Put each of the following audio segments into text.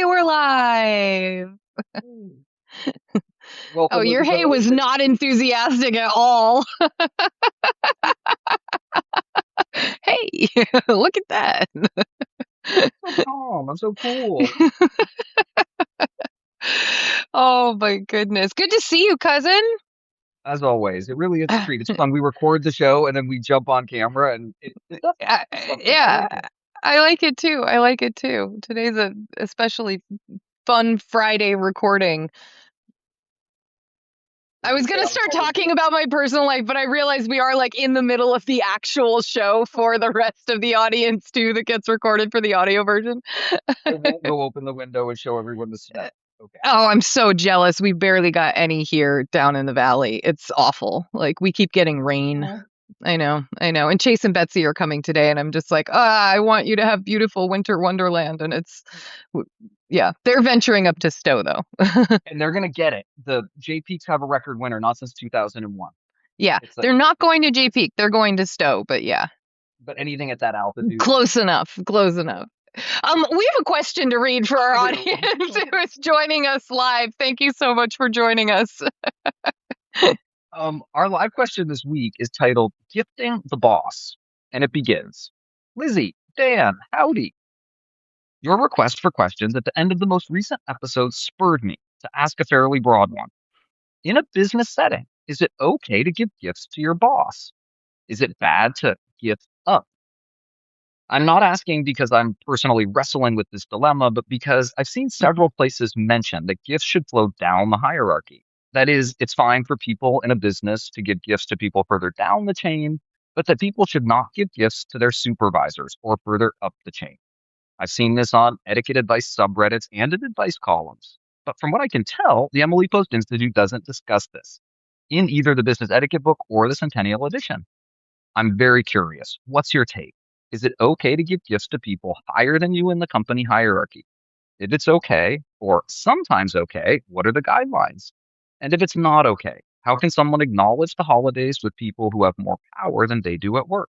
Hey, we're live. Oh, Welcome, your Lizzie. By hey the way, was not enthusiastic at all. Hey, look at that. I'm so calm. I'm so cool. Oh my goodness. Good to see you, cousin. As always, it really is a treat. It's fun. We record the show and then we jump on camera, and it does Uh, something. I yeah, like it. I like it too. I like it too. Today's a especially fun Friday recording. What I do you was say going to on a start cold talking day? about my personal life, but I realized we are like in the middle of the actual show for the rest of the audience too that gets recorded for the audio version. I won't go open the window and show everyone the snow. Okay. Oh, I'm so jealous. We barely got any here down in the valley. It's awful. Like we keep getting rain. Oh. I know, I know. And Chase and Betsy are coming today, and I'm just like, I want you to have beautiful winter wonderland. And yeah, they're venturing up to Stowe though. And they're gonna get it. The JP cover record winner, not since 2001. Yeah, It's like, they're not going to J Peak. They're going to Stowe, but yeah, but anything at that altitude. close enough. Close enough. We have a question to read for our We audience do. who is joining us live. Thank you so much for joining us. Our live question this week is titled "Gifting the Boss," and it begins. Lizzie, Dan, howdy. Your request for questions at the end of the most recent episode spurred me to ask a fairly broad one. In a business setting, is it okay to give gifts to your boss? Is it bad to gift up? I'm not asking because I'm personally wrestling with this dilemma, but because I've seen several places mention that gifts should flow down the hierarchy. That is, it's fine for people in a business to give gifts to people further down the chain, but that people should not give gifts to their supervisors or further up the chain. I've seen this on etiquette advice subreddits and in advice columns. But from what I can tell, the Emily Post Institute doesn't discuss this in either the business etiquette book or the Centennial Edition. I'm very curious. What's your take? Is it okay to give gifts to people higher than you in the company hierarchy? If it's okay, or sometimes okay, what are the guidelines? And if it's not okay, how can someone acknowledge the holidays with people who have more power than they do at work?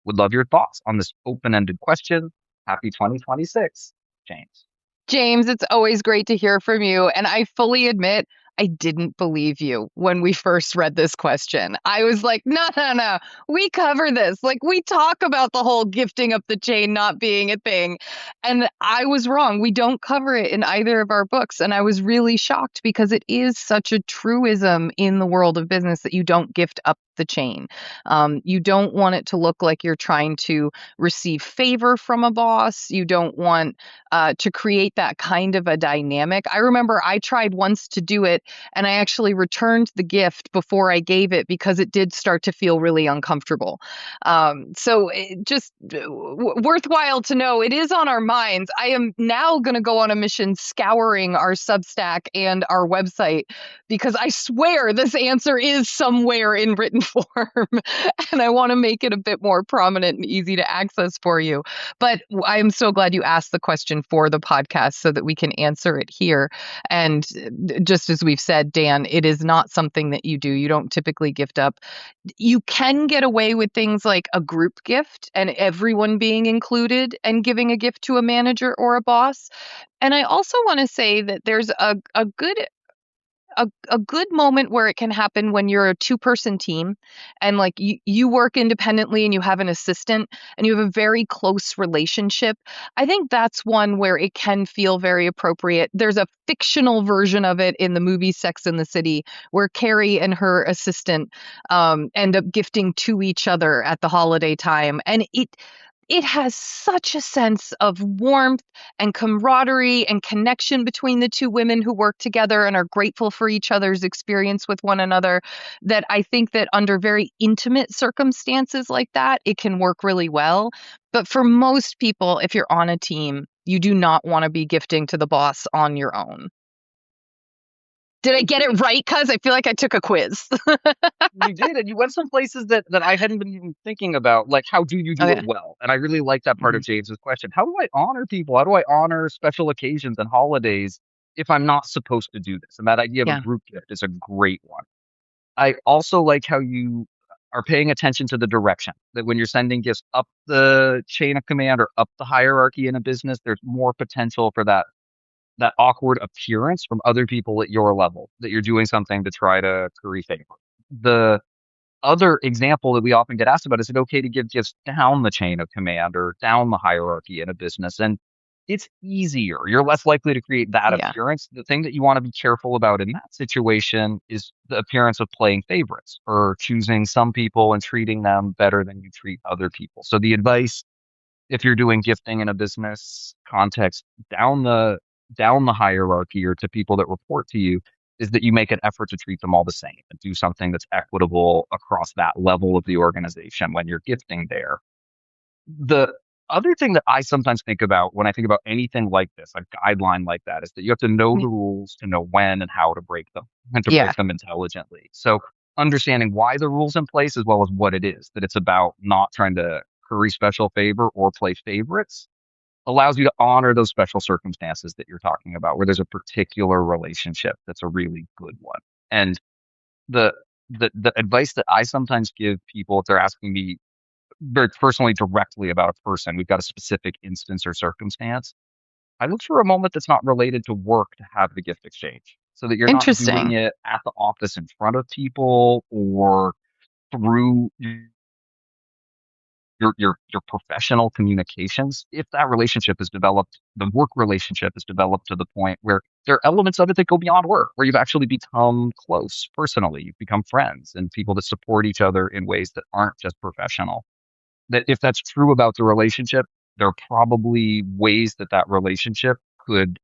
Would love your thoughts on this open ended question. Happy 2026, James. James, it's always great to hear from you. And I fully admit, I didn't believe you when we first read this question. I was like, no, no, no, we cover this. Like, we talk about the whole gifting up the chain not being a thing. And I was wrong. We don't cover it in either of our books. And I was really shocked because it is such a truism in the world of business that you don't gift up the chain. You don't want it to look like you're trying to receive favor from a boss. You don't want to create that kind of a dynamic. I remember I tried once to do it and I actually returned the gift before I gave it because it did start to feel really uncomfortable. So just worthwhile to know it is on our minds. I am now going to go on a mission scouring our Substack and our website because I swear this answer is somewhere in written form and I want to make it a bit more prominent and easy to access for you. But I'm so glad you asked the question for the podcast so that we can answer it here. And just as we've said, Dan, it is not something that you do. You don't typically gift up. You can get away with things like a group gift and everyone being included and giving a gift to a manager or a boss. And I also want to say that there's a good moment where it can happen when you're a two-person team and like you work independently and you have an assistant and you have a very close relationship. I think that's one where it can feel very appropriate. There's a fictional version of it in the movie Sex and the City where Carrie and her assistant end up gifting to each other at the holiday time. And it has such a sense of warmth and camaraderie and connection between the two women who work together and are grateful for each other's experience with one another that I think that under very intimate circumstances like that, it can work really well. But for most people, if you're on a team, you do not want to be gifting to the boss on your own. Did I get it right? Cuz I feel like I took a quiz. You did, and you went some places that I hadn't been even thinking about, like how do you do it Okay. well? And I really like that part of Mhm. James's question. How do I honor people? How do I honor special occasions and holidays if I'm not supposed to do this? And that idea of a Yeah. group gift is a great one. I also like how you are paying attention to the direction, that when you're sending gifts up the chain of command or up the hierarchy in a business, there's more potential for that that awkward appearance from other people at your level that you're doing something to try to curry favor. The other example that we often get asked about is it okay to give gifts down the chain of command or down the hierarchy in a business? And it's easier. You're less likely to create that Yeah. appearance. The thing that you want to be careful about in that situation is the appearance of playing favorites or choosing some people and treating them better than you treat other people. So the advice, if you're doing gifting in a business context, down the hierarchy or to people that report to you, is that you make an effort to treat them all the same and do something that's equitable across that level of the organization when you're gifting there. The other thing that I sometimes think about when I think about anything like this, a guideline like that, is that you have to know Mm. the rules to know when and how to break them and to Yeah. break them intelligently. So understanding why the rules in place as well as what it is, that it's about not trying to curry special favor or play favorites, allows you to honor those special circumstances that you're talking about, where there's a particular relationship that's a really good one. And the the advice that I sometimes give people if they're asking me very personally directly about a person, we've got a specific instance or circumstance. I look for a moment that's not related to work to have the gift exchange, so that you're not doing Interesting. it at the office in front of people or through your professional communications. If that relationship is developed, the work relationship is developed to the point where there are elements of it that go beyond work, where you've actually become close personally, you've become friends and people that support each other in ways that aren't just professional. That if that's true about the relationship, there are probably ways that that relationship could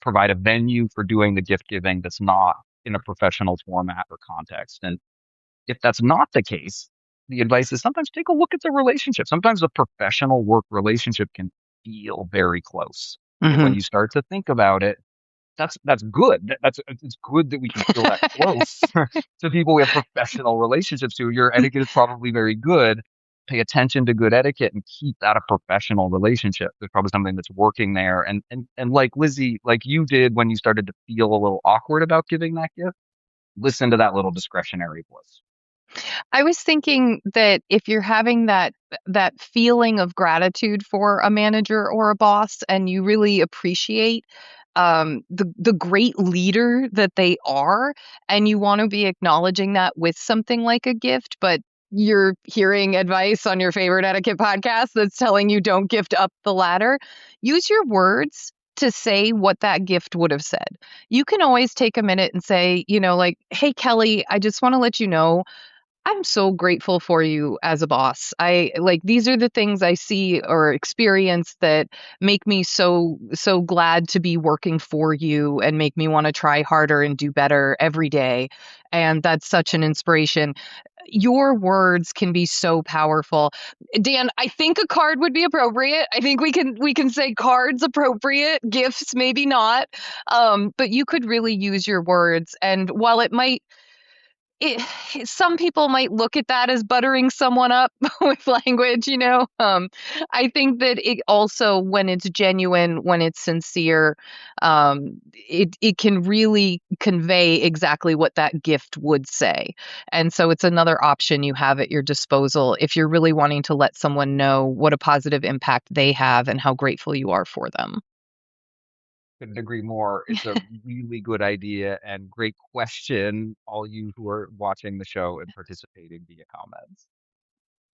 provide a venue for doing the gift giving that's not in a professional format or context. And if that's not the case, the advice is sometimes take a look at the relationship. Sometimes a professional work relationship can feel very close. And when Hmm. you start to think about it, that's good. That's it's good that we can feel that close to people we have professional relationships to. Your etiquette is probably very good. Pay attention to good etiquette and keep that a professional relationship. There's probably something that's working there. And like Lizzie, like you did when you started to feel a little awkward about giving that gift, listen to that little discretionary voice. I was thinking that if you're having that feeling of gratitude for a manager or a boss and you really appreciate the great leader that they are, and you want to be acknowledging that with something like a gift, but you're hearing advice on your favorite etiquette podcast that's telling you don't gift up the ladder, use your words to say what that gift would have said. You can always take a minute and say, like, hey, Kelly, I just want to let you know I'm so grateful for you as a boss. I like these are the things I see or experience that make me so glad to be working for you and make me want to try harder and do better every day. And that's such an inspiration. Your words can be so powerful. Dan, I think a card would be appropriate. I think we can say cards appropriate, gifts maybe not. But you could really use your words, and while it some people might look at that as buttering someone up with language. I think that it also, when it's genuine, when it's sincere, it can really convey exactly what that gift would say. And so it's another option you have at your disposal if you're really wanting to let someone know what a positive impact they have and how grateful you are for them. Couldn't agree more. It's a really good idea and great question, all you who are watching the show and participating via comments.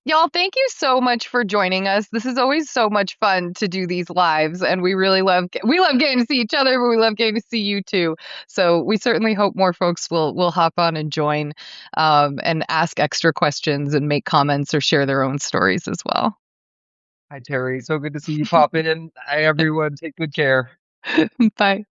Y'all, thank you so much for joining us. This is always so much fun to do these lives, and we love getting to see each other, but we love getting to see you too. So we certainly hope more folks will hop on and join, and ask extra questions and make comments or share their own stories as well. Hi, Terry. So good to see you pop in. Hi, everyone. Take good care. Bye.